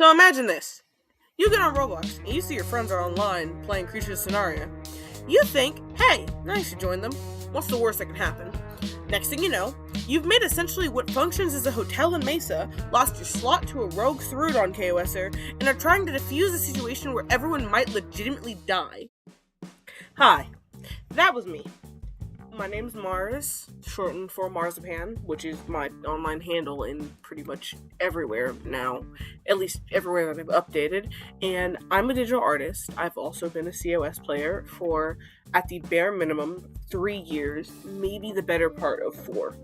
So imagine this. You get on Roblox, and you see your friends are online playing Creatures of Sonaria. You think, hey, I should join them. What's the worst that can happen? Next thing you know, you've made essentially what functions as a hotel in Mesa, lost your slot to a rogue Thrud on KOSer, and are trying to defuse a situation where everyone might legitimately die. Hi, that was me. My name's Mars, shortened for Marzapan, which is my online handle in pretty much everywhere now, at least everywhere that I've updated, and I'm a digital artist. I've also been a COS player for, at the bare minimum, 3 years, maybe the better part of 4.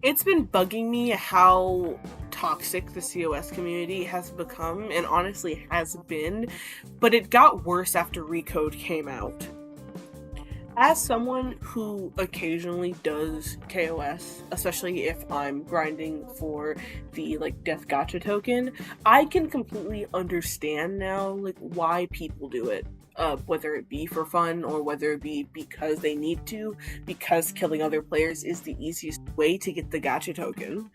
It's been bugging me how toxic the COS community has become, and honestly has been, but it got worse after Recode came out. As someone who occasionally does KOS, especially if I'm grinding for the death gacha token, I can completely understand now why people do it. Whether it be for fun or whether it be because they need to, because killing other players is the easiest way to get the gacha token.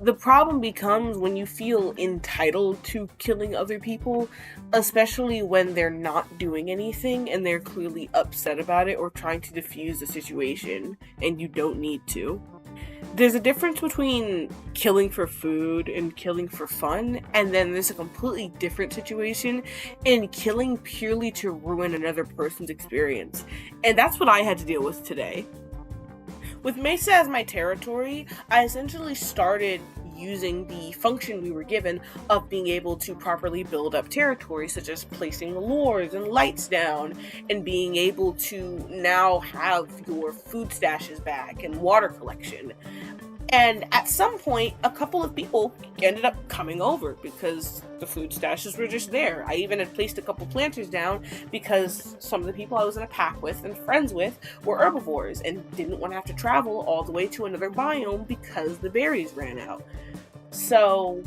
The problem becomes when you feel entitled to killing other people, especially when they're not doing anything and they're clearly upset about it or trying to defuse the situation, and you don't need to. There's a difference between killing for food and killing for fun, and then there's a completely different situation in killing purely to ruin another person's experience. And that's what I had to deal with today. With Mesa as my territory, I essentially started using the function we were given of being able to properly build up territory, such as placing lures and lights down, and being able to now have your food stashes back and water collection. And at some point, a couple of people ended up coming over because the food stashes were just there. I even had placed a couple planters down because some of the people I was in a pack with and friends with were herbivores and didn't want to have to travel all the way to another biome because the berries ran out. So,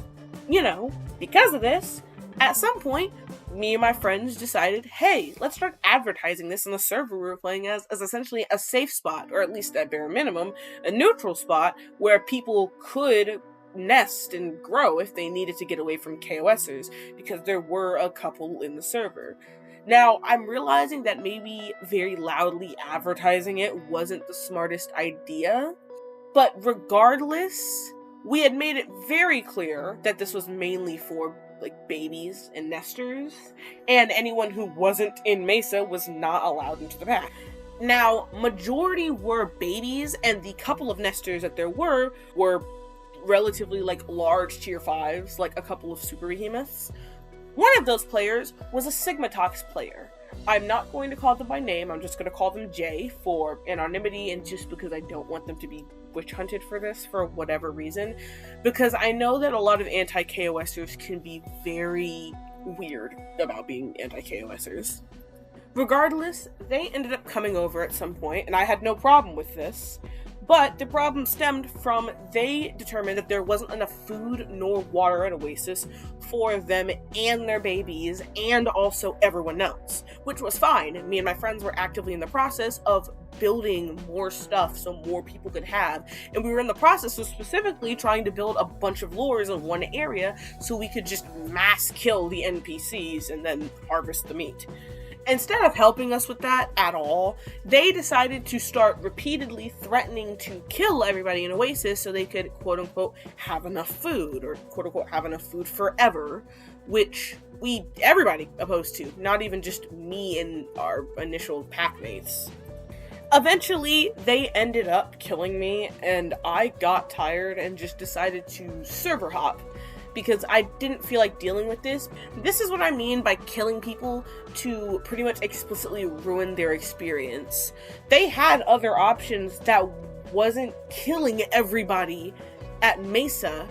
because of this, at some point, me and my friends decided, hey, let's start advertising this in the server we were playing as essentially a safe spot, or at least at bare minimum, a neutral spot where people could nest and grow if they needed to get away from KOSers, because there were a couple in the server. Now, I'm realizing that maybe very loudly advertising it wasn't the smartest idea, but regardless, we had made it very clear that this was mainly for babies and nesters, and anyone who wasn't in Mesa was not allowed into the pack. Now, majority were babies, and the couple of nesters that there were relatively large tier 5s, a couple of super behemoths. One of those players was a Sigmatox player. I'm not going to call them by name, I'm just going to call them Jay for anonymity and just because I don't want them to be witch hunted for this for whatever reason, because I know that a lot of anti-KOSers can be very weird about being anti-KOSers. Regardless, they ended up coming over at some point, and I had no problem with this, but the problem stemmed from they determined that there wasn't enough food nor water at Oasis for them and their babies, and also everyone else, which was fine. Me and my friends were actively in the process of building more stuff so more people could have, and we were in the process of specifically trying to build a bunch of lures in one area so we could just mass kill the NPCs and then harvest the meat. Instead of helping us with that at all, they decided to start repeatedly threatening to kill everybody in Oasis so they could, quote-unquote, have enough food, or quote-unquote, have enough food forever, which everybody opposed to, not even just me and our initial pack mates. Eventually, they ended up killing me, and I got tired and just decided to server hop, because I didn't feel like dealing with this. This is what I mean by killing people to pretty much explicitly ruin their experience. They had other options that wasn't killing everybody at Mesa,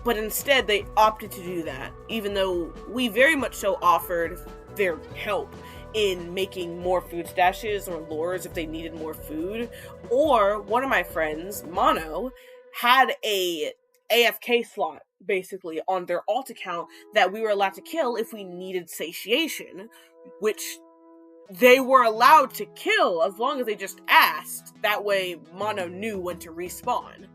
but instead they opted to do that, even though we very much so offered their help in making more food stashes or lures if they needed more food. Or one of my friends, Mono, had a AFK slot basically on their alt account that we were allowed to kill if we needed satiation, which they were allowed to kill as long as they just asked. That way Mono knew when to respawn.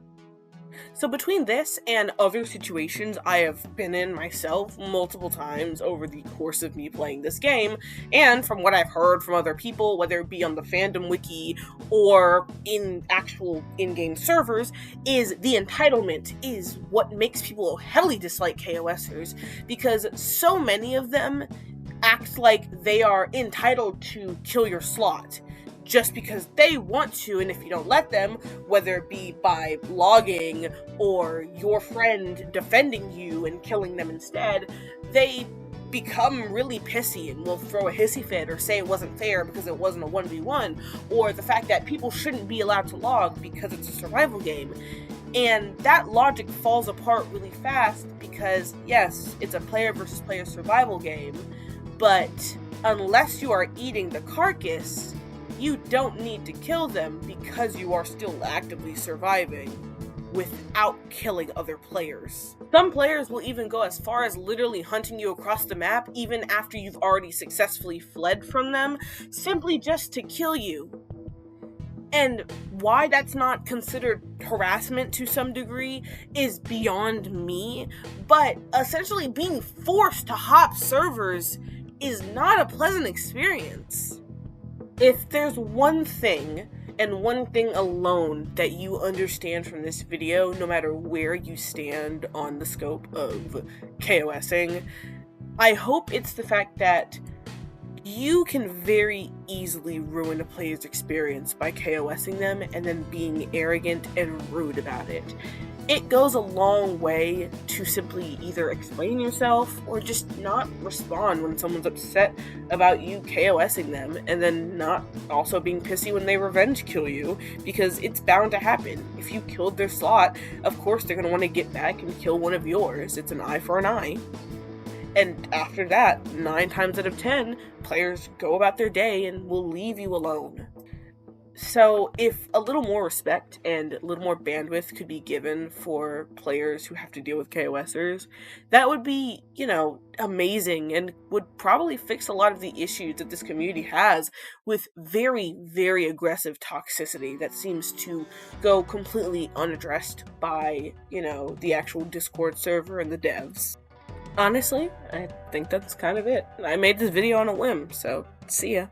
So between this and other situations I have been in myself multiple times over the course of me playing this game, and from what I've heard from other people, whether it be on the fandom wiki or in actual in-game servers, is the entitlement is what makes people heavily dislike KOSers, because so many of them act like they are entitled to kill your slot just because they want to, and if you don't let them, whether it be by logging or your friend defending you and killing them instead, they become really pissy and will throw a hissy fit or say it wasn't fair because it wasn't a 1v1, or the fact that people shouldn't be allowed to log because it's a survival game. And that logic falls apart really fast because, yes, it's a player versus player survival game, but unless you are eating the carcass, you don't need to kill them because you are still actively surviving without killing other players. Some players will even go as far as literally hunting you across the map even after you've already successfully fled from them, simply just to kill you. And why that's not considered harassment to some degree is beyond me, but essentially being forced to hop servers is not a pleasant experience. If there's one thing, and one thing alone, that you understand from this video, no matter where you stand on the scope of KOSing, I hope it's the fact that you can very easily ruin a player's experience by KOSing them and then being arrogant and rude about it. It goes a long way to simply either explain yourself or just not respond when someone's upset about you KOSing them, and then not also being pissy when they revenge kill you, because it's bound to happen. If you killed their slot, of course they're going to want to get back and kill one of yours. It's an eye for an eye. And after that, 9 times out of 10, players go about their day and will leave you alone. So if a little more respect and a little more bandwidth could be given for players who have to deal with KOSers, that would be, amazing, and would probably fix a lot of the issues that this community has with very, very aggressive toxicity that seems to go completely unaddressed by, the actual Discord server and the devs. Honestly, I think that's kind of it. I made this video on a whim, so see ya.